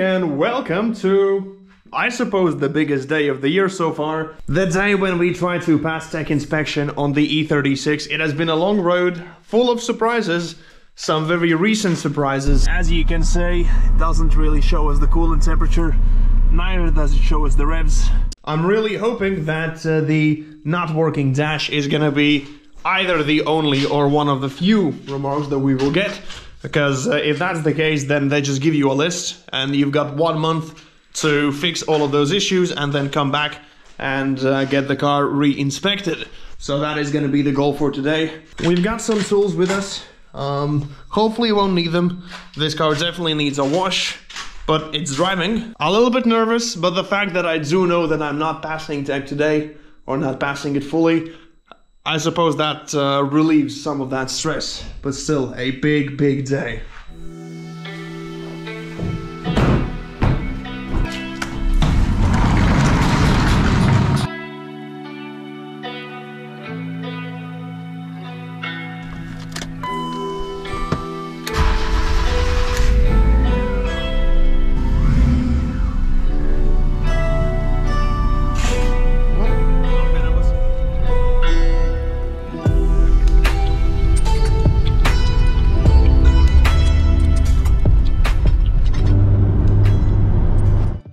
morning and welcome to, I suppose, the biggest day of the year so far. The day when we try to pass tech inspection on the E36. It has been a long road, full of surprises, some very recent surprises. As you can see, it doesn't really show us the coolant temperature, neither does it show us the revs. I'm really hoping that the not working dash is gonna be either the only or one of the few remarks that we will get. Because if that's the case, then they just give you a list and you've got 1 month to fix all of those issues and then come back and get the car re-inspected. So that is going to be the goal for today. We've got some tools with us. Hopefully we won't need them. This car definitely needs a wash, but it's driving. A little bit nervous, but the fact that I do know that I'm not passing tech today, or not passing it fully, I suppose that relieves some of that stress, but still a big day.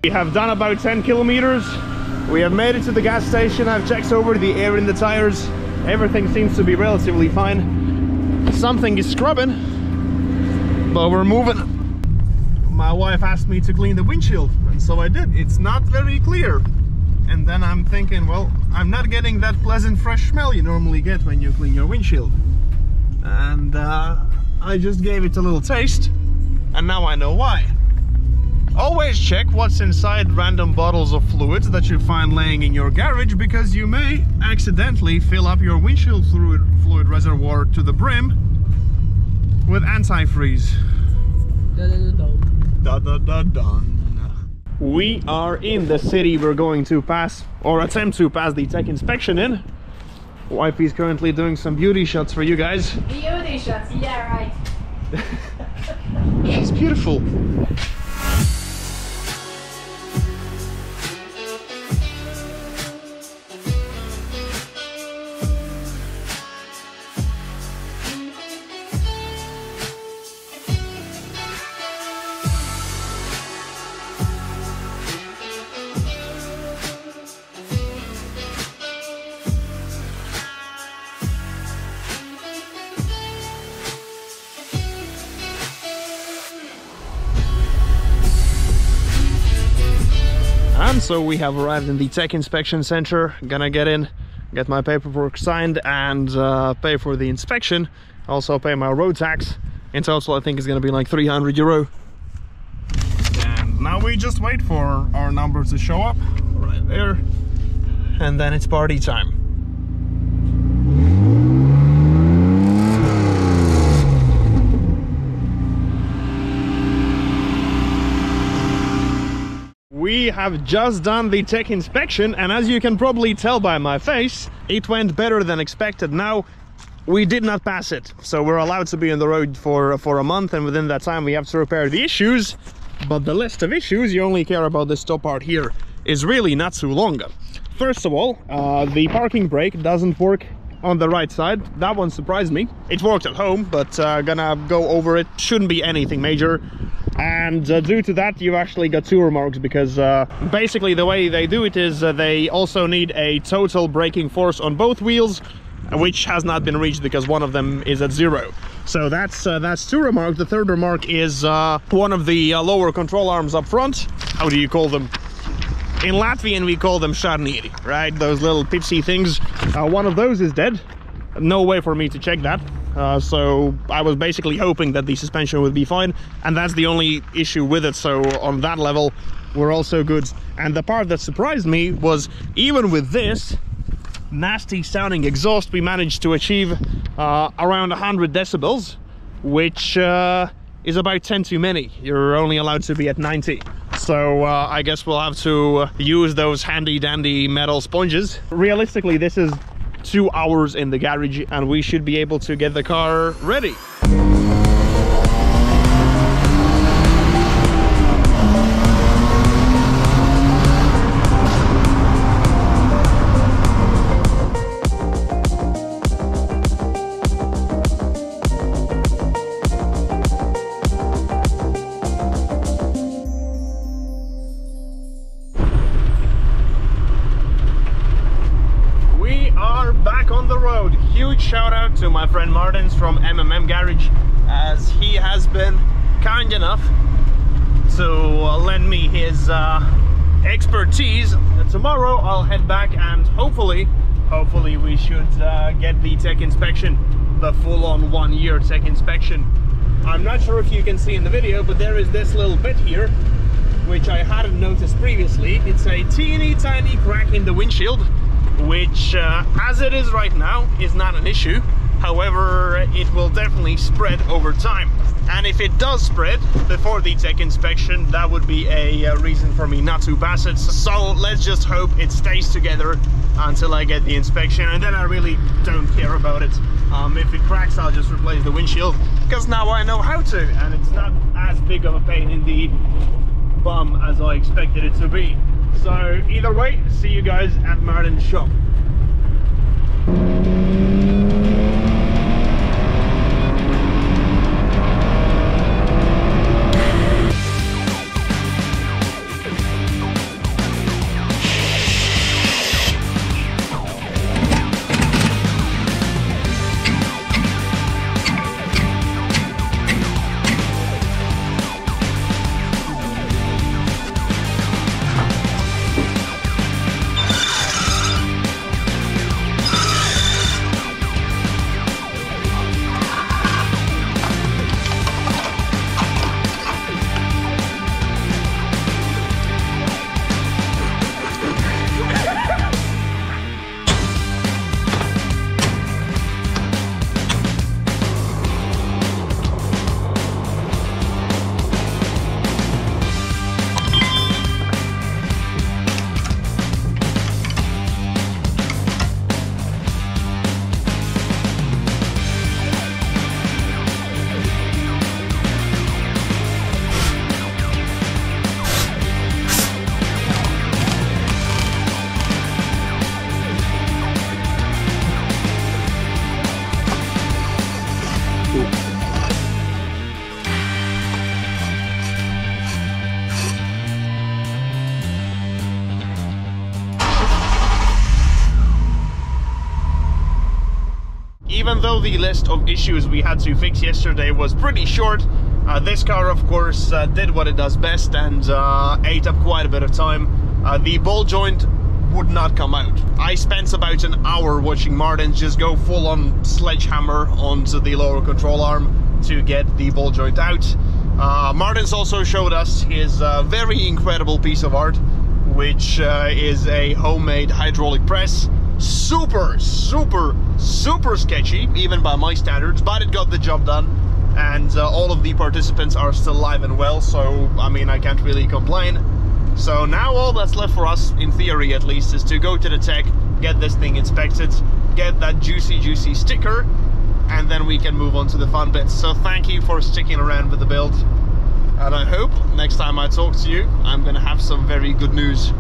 We have done about 10 kilometers. We have made it to the gas station. I've checked over the air in the tires. Everything seems to be relatively fine. Something is scrubbing, but we're moving. My wife asked me to clean the windshield, and so I did. It's not very clear. And then I'm thinking, well, I'm not getting that pleasant fresh smell you normally get when you clean your windshield. And I just gave it a little taste, and now I know why. Always check what's inside random bottles of fluids that you find laying in your garage, because you may accidentally fill up your windshield fluid reservoir to the brim with antifreeze. We are in the city we're going to pass, or attempt to pass, the tech inspection in. Wifey's currently doing some beauty shots for you guys. Beauty shots, yeah, right. She's beautiful. And so we have arrived in the tech inspection center. Gonna get in, get my paperwork signed, and pay for the inspection. Also pay my road tax. In total, I think it's gonna be like €300. And now we just wait for our number to show up right there, and then it's party time. We have just done the tech inspection, and as you can probably tell by my face, it went better than expected. Now, we did not pass it, so we're allowed to be on the road for a month, and within that time we have to repair the issues. But the list of issues, you only care about this top part here, is really not too long. First of all, the parking brake doesn't work on the right side. That one surprised me. It worked at home, but gonna go over it. Shouldn't be anything major. And due to that, you've actually got 2 remarks, because basically the way they do it is they also need a total braking force on both wheels, which has not been reached because one of them is at 0. So that's 2 remarks. The third remark is one of the lower control arms up front. How do you call them? In Latvian we call them šarnieri, right? Those little pipsy things. One of those is dead. No way for me to check that. So I was basically hoping that the suspension would be fine, and that's the only issue with it. So on that level, we're also good. And the part that surprised me was, even with this nasty sounding exhaust, we managed to achieve around 100 decibels, which is about 10 too many. You're only allowed to be at 90. So I guess we'll have to use those handy dandy metal sponges. Realistically, this is 2 hours in the garage, and we should be able to get the car ready. huge shout out to my friend Martins from Garage, as he has been kind enough to lend me his expertise. Tomorrow I'll head back and hopefully we should get the tech inspection, the full-on 1-year tech inspection. I'm not sure if you can see in the video, but there is this little bit here which I hadn't noticed previously. It's a teeny tiny crack in the windshield, which as it is right now is not an issue. However, it will definitely spread over time, and if it does spread before the tech inspection, that would be a reason for me not to pass it. So let's just hope it stays together until I get the inspection, and then I really don't care about it. If it cracks, I'll just replace the windshield, because now I know how to, and it's not as big of a pain in the bum as I expected it to be. So either way, see you guys at Martin's shop. Even though the list of issues we had to fix yesterday was pretty short, this car of course did what it does best and ate up quite a bit of time. The ball joint would not come out. I spent about an hour watching Martins just go full on sledgehammer onto the lower control arm to get the ball joint out. Martins also showed us his very incredible piece of art, which is a homemade hydraulic press. Super sketchy, even by my standards, but it got the job done, and all of the participants are still alive and well, so I mean, I can't really complain. So now all that's left for us, in theory at least, is to go to the tech, get this thing inspected, get that juicy sticker, and then we can move on to the fun bits. So thank you for sticking around with the build, and I hope next time I talk to you, I'm gonna have some very good news.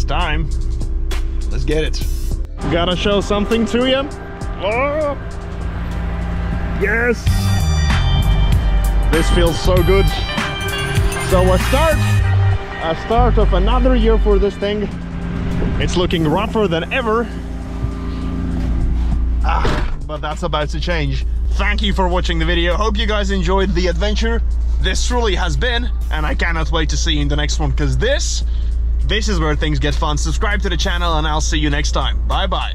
Time. Let's get it. Gotta show something to you. Oh, yes. This feels so good. So a start of another year for this thing. It's looking rougher than ever. But that's about to change. Thank you for watching the video. Hope you guys enjoyed the adventure. This truly has been, and I cannot wait to see you in the next one, because this is where things get fun. Subscribe to the channel and I'll see you next time. Bye bye.